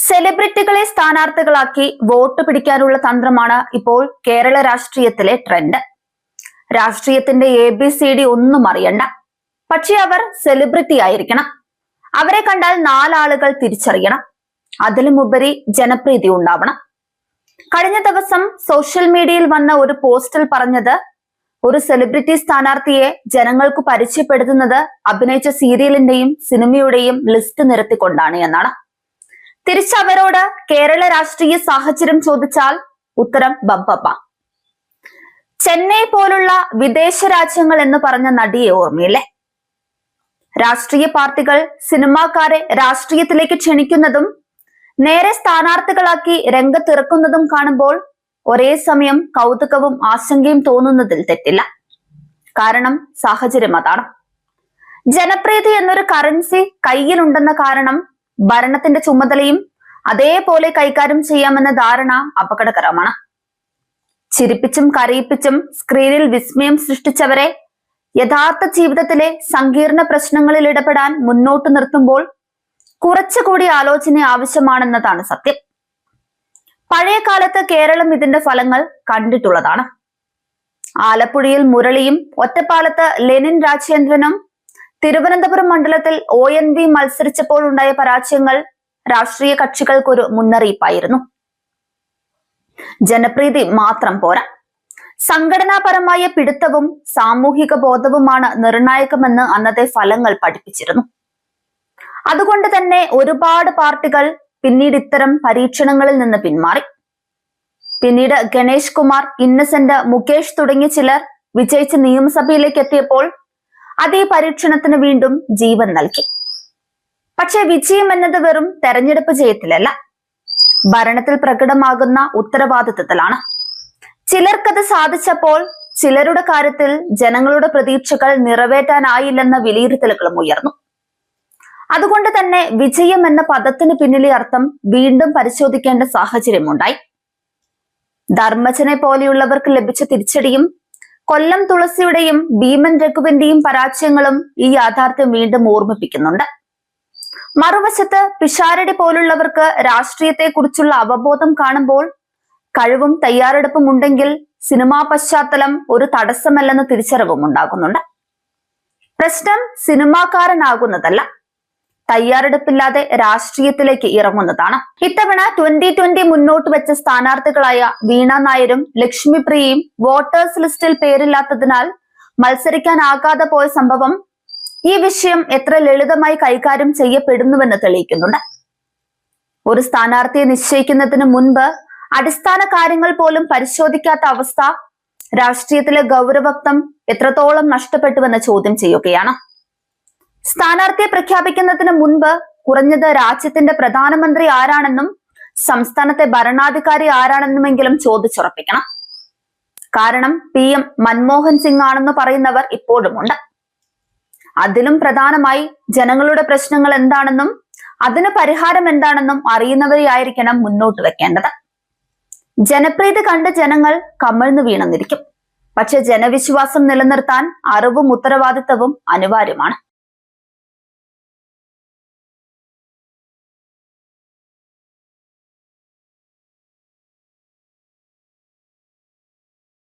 സെലിബ്രിറ്റികളെ സ്ഥാനാർത്ഥികളാക്കി vote പിടിക്കാനുള്ള തന്ത്രമാണ് ഇപ്പോൾ കേരള രാഷ്ട്രീയത്തിലെ ട്രെൻഡ്. രാഷ്ട്രീയത്തിന്റെ ABCD ഒന്നും അറിയണ്ട, പക്ഷെ അവർ സെലിബ്രിറ്റി ആയിരിക്കണം. അവരെ കണ്ടാൽ നാലാളുകൾ തിരിച്ചറിയണം. അതിലുമുപരി ജനപ്രീതി ഉണ്ടാവണം. കഴിഞ്ഞ ദിവസം സോഷ്യൽ മീഡിയയിൽ വന്ന ഒരു പോസ്റ്റിൽ പറഞ്ഞത്, ഒരു സെലിബ്രിറ്റി സ്ഥാനാർത്ഥിയെ ജനങ്ങൾക്ക് പരിചയപ്പെടുത്തുന്നത് അഭിനയിച്ച സീരിയലിന്റെയും സിനിമയുടെയും ലിസ്റ്റ് നിരത്തിക്കൊണ്ടാണ് എന്നാണ്. തിരിച്ചവരോട് കേരള രാഷ്ട്രീയ സാഹചര്യം ചോദിച്ചാൽ ഉത്തരം ബബ്ബബ്ബ. ചെന്നൈ പോലുള്ള വിദേശ രാജ്യങ്ങൾ എന്ന് പറഞ്ഞ നടിയെ ഓർമ്മയില്ലേ? രാഷ്ട്രീയ പാർട്ടികൾ സിനിമാക്കാരെ രാഷ്ട്രീയത്തിലേക്ക് ക്ഷണിക്കുന്നതും നേരെ സ്ഥാനാർത്ഥികളാക്കി രംഗത്തിറക്കുന്നതും കാണുമ്പോൾ ഒരേ സമയം കൗതുകവും ആശങ്കയും തോന്നുന്നതിൽ തെറ്റില്ല. കാരണം സാഹചര്യം അതാണ്. ജനപ്രീതി എന്നൊരു കറൻസി കയ്യിലുണ്ടെന്ന കാരണം ഭരണത്തിന്റെ ചുമതലയും അതേപോലെ കൈകാര്യം ചെയ്യാമെന്ന ധാരണ അപകടകരമാണ്. ചിരിപ്പിച്ചും കരയിപ്പിച്ചും സ്ക്രീനിൽ വിസ്മയം സൃഷ്ടിച്ചവരെ യഥാർത്ഥ ജീവിതത്തിലെ സങ്കീർണ പ്രശ്നങ്ങളിൽ ഇടപെടാൻ മുന്നോട്ട് നിർത്തുമ്പോൾ കുറച്ചുകൂടി ആലോചന ആവശ്യമാണെന്നതാണ് സത്യം. പഴയ കാലത്ത് കേരളം ഇതിന്റെ ഫലങ്ങൾ കണ്ടിട്ടുള്ളതാണ്. ആലപ്പുഴയിൽ മുരളിയും ഒറ്റപ്പാലത്ത് ലെനിൻ രാജേന്ദ്രനും തിരുവനന്തപുരം മണ്ഡലത്തിൽ ONV മത്സരിച്ചപ്പോൾ ഉണ്ടായ പരാജയങ്ങൾ രാഷ്ട്രീയ കക്ഷികൾക്കൊരു മുന്നറിയിപ്പായിരുന്നു. ജനപ്രീതി മാത്രം പോരാ, സംഘടനാപരമായ പിടുത്തവും സാമൂഹിക ബോധവുമാണ് നിർണായകമെന്ന് അന്നത്തെ ഫലങ്ങൾ പഠിപ്പിച്ചിരുന്നു. അതുകൊണ്ട് തന്നെ ഒരുപാട് പാർട്ടികൾ പിന്നീട് ഇത്തരം പരീക്ഷണങ്ങളിൽ നിന്ന് പിന്മാറി. പിന്നീട് ഗണേഷ് കുമാർ, ഇന്നസെന്റ്, മുകേഷ് തുടങ്ങിയ ചിലർ വിജയിച്ച് നിയമസഭയിലേക്ക് എത്തിയപ്പോൾ അതേ പരീക്ഷണത്തിന് വീണ്ടും ജീവൻ നൽകി. പക്ഷെ വിജയം എന്നത് വെറും തെരഞ്ഞെടുപ്പ് ജയത്തിലല്ല, ഭരണത്തിൽ പ്രകടമാകുന്ന ഉത്തരവാദിത്തത്തിലാണ്. ചിലർക്കത് സാധിച്ചപ്പോൾ ചിലരുടെ കാര്യത്തിൽ ജനങ്ങളുടെ പ്രതീക്ഷകൾ നിറവേറ്റാനായില്ലെന്ന വിലയിരുത്തലുകളും ഉയർന്നു. അതുകൊണ്ട് തന്നെ വിജയം എന്ന പദത്തിന് പിന്നിലെ അർത്ഥം വീണ്ടും പരിശോധിക്കേണ്ട സാഹചര്യമുണ്ടായി. ധർമ്മജനെ പോലെയുള്ളവർക്ക് ലഭിച്ച തിരിച്ചടിയും കൊല്ലം തുളസിയുടെയും ഭീമൻ രഘുവിന്റെയും പരാജയങ്ങളും ഈ യാഥാർത്ഥ്യം വീണ്ടും ഓർമ്മിപ്പിക്കുന്നുണ്ട്. മറുവശത്ത് പിഷാരടി പോലുള്ളവർക്ക് രാഷ്ട്രീയത്തെക്കുറിച്ചുള്ള അവബോധം കാണുമ്പോൾ കഴിവും തയ്യാറെടുപ്പും ഉണ്ടെങ്കിൽ സിനിമാ പശ്ചാത്തലം ഒരു തടസ്സമല്ലെന്ന തിരിച്ചറിവും ഉണ്ടാകുന്നുണ്ട്. പ്രശ്നം സിനിമാക്കാരനാകുന്നതല്ല, തയ്യാറെടുപ്പില്ലാതെ രാഷ്ട്രീയത്തിലേക്ക് ഇറങ്ങുന്നതാണ്. ഇത്തവണ 2020 മുന്നോട്ട് വെച്ച സ്ഥാനാർത്ഥികളായ വീണ നായരും ലക്ഷ്മിപ്രിയയും വോട്ടേഴ്സ് ലിസ്റ്റിൽ പേരില്ലാത്തതിനാൽ മത്സരിക്കാനാകാതെ പോയ സംഭവം ഈ വിഷയം എത്ര ലളിതമായി കൈകാര്യം ചെയ്യപ്പെടുന്നുവെന്ന് തെളിയിക്കുന്നുണ്ട്. ഒരു സ്ഥാനാർത്ഥിയെ നിശ്ചയിക്കുന്നതിന് മുൻപ് അടിസ്ഥാന കാര്യങ്ങൾ പോലും പരിശോധിക്കാത്ത അവസ്ഥ രാഷ്ട്രീയത്തിലെ ഗൗരവത്വം എത്രത്തോളം നഷ്ടപ്പെട്ടുവെന്ന് ചോദ്യം ചെയ്യുകയാണ്. സ്ഥാനാർത്ഥിയെ പ്രഖ്യാപിക്കുന്നതിന് മുൻപ് കുറഞ്ഞത് രാജ്യത്തിന്റെ പ്രധാനമന്ത്രി ആരാണെന്നും സംസ്ഥാനത്തെ ഭരണാധികാരി ആരാണെന്നുമെങ്കിലും ചോദിച്ചുറപ്പിക്കണം. കാരണം PM മൻമോഹൻ സിംഗ് ആണെന്ന് പറയുന്നവർ ഇപ്പോഴുമുണ്ട്. അതിലും പ്രധാനമായി ജനങ്ങളുടെ പ്രശ്നങ്ങൾ എന്താണെന്നും അതിന് പരിഹാരം എന്താണെന്നും അറിയുന്നവരെയായിരിക്കണം മുന്നോട്ട് വെക്കേണ്ടത്. ജനപ്രീതി കണ്ട് ജനങ്ങൾ കമിഴ്ന്നു വീണെന്നിരിക്കും, പക്ഷെ ജനവിശ്വാസം നിലനിർത്താൻ അറിവും ഉത്തരവാദിത്തവും അനിവാര്യമാണ്.